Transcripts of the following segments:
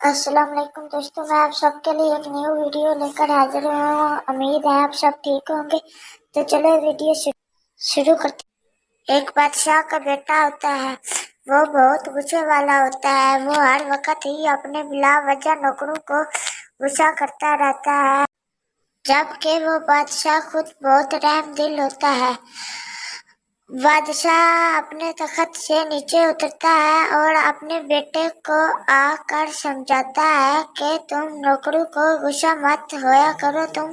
अस्सलाम वालेकुम दोस्तों, मैं आप सबके लिए एक न्यू वीडियो लेकर हाजिर हूँ। उम्मीद है आप सब ठीक होंगे। तो चलो वीडियो शुरू करते हैं। एक बादशाह का बेटा होता है। वो बहुत गुस्से वाला होता है। वो हर वक्त ही अपने बिला वजह नौकरों को गुस्सा करता रहता है, जबकि वो बादशाह खुद बहुत रहम दिल होता है। बादशाह अपने तख्त से नीचे उतरता है और अपने बेटे को आकर समझाता है कि तुम नौकरों को गुस्सा मत होया करो, तुम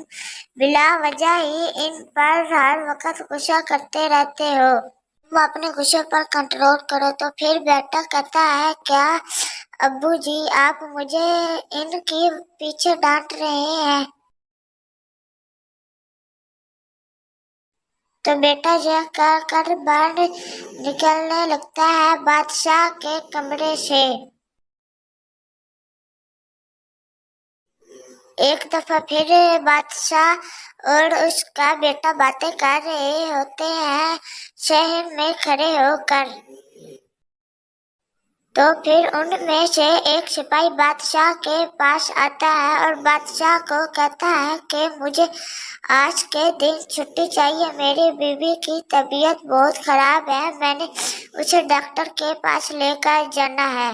बिला वजह ही इन पर हर वक्त गुस्सा करते रहते हो। तुम अपने गुस्से पर कंट्रोल करो। तो फिर बेटा कहता है, क्या अब्बू जी आप मुझे इनके पीछे डांट रहे हैं? तो बेटा यह कहकर बाहर निकलने लगता है बादशाह के कमरे से। एक दफा फिर बादशाह और उसका बेटा बातें कर रहे होते हैं शहर में खड़े होकर। तो फिर उनमें से एक सिपाही बादशाह के पास आता है और बादशाह को कहता है कि मुझे आज के दिन छुट्टी चाहिए। मेरी बीवी की तबीयत बहुत खराब है, मैंने उसे डॉक्टर के पास लेकर जाना है।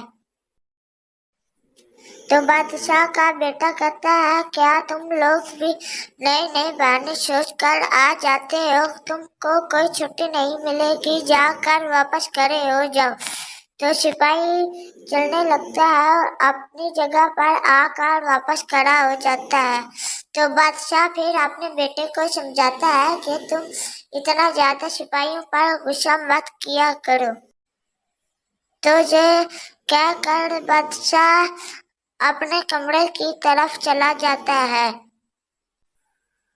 तो बादशाह का बेटा कहता है, क्या तुम लोग भी नए नए बहाने सोच कर आ जाते हो? तुमको कोई छुट्टी नहीं मिलेगी, जाकर वापस घरे हो जाओ। तो सिपाही चलने लगता है और अपनी जगह पर आकर वापस खड़ा हो जाता है। तो बादशाह फिर अपने बेटे को समझाता है कि तुम इतना ज्यादा सिपाहियों पर गुस्सा मत किया करो। तो ये कहकर बादशाह अपने कमरे की तरफ चला जाता है।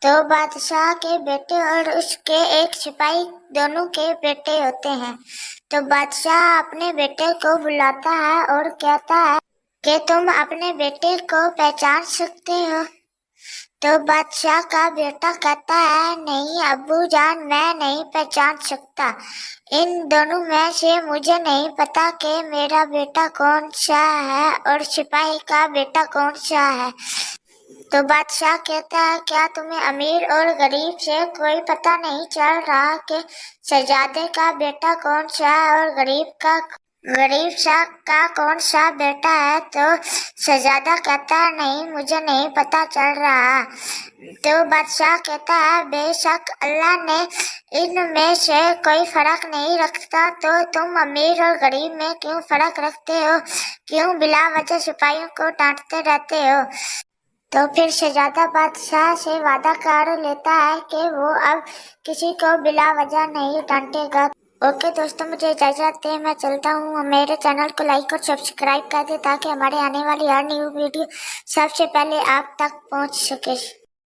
तो बादशाह के बेटे और उसके एक सिपाही दोनों के बेटे होते हैं। तो बादशाह अपने बेटे को बुलाता है और कहता है कि तुम अपने बेटे को पहचान सकते हो? तो बादशाह का बेटा कहता है, नहीं अब्बू जान, मैं नहीं पहचान सकता। इन दोनों में से मुझे नहीं पता कि मेरा बेटा कौन सा है और सिपाही का बेटा कौन सा है। तो बादशाह कहता है, क्या तुम्हें अमीर और गरीब से कोई पता नहीं चल रहा कि शहजादे का बेटा कौन सा है और गरीब शाह का कौन सा बेटा है? तो शहजादा कहता है, नहीं मुझे नहीं पता चल रहा। तो बादशाह कहता है, बेशक अल्लाह ने इनमें से कोई फर्क नहीं रखता, तो तुम अमीर और गरीब में क्यों फर्क रखते हो? क्यों बिला वजह सिपाहियों को डांटते रहते हो? तो फिर शहजादा बादशाह से वादा कर लेता है कि वो अब किसी को बिला वजह नहीं डांटेगा। ओके दोस्तों, मुझे इजाजत दें, मैं चलता हूँ। मेरे चैनल को लाइक और सब्सक्राइब कर दें ताकि हमारे आने वाली हर न्यू वीडियो सबसे पहले आप तक पहुँच सके।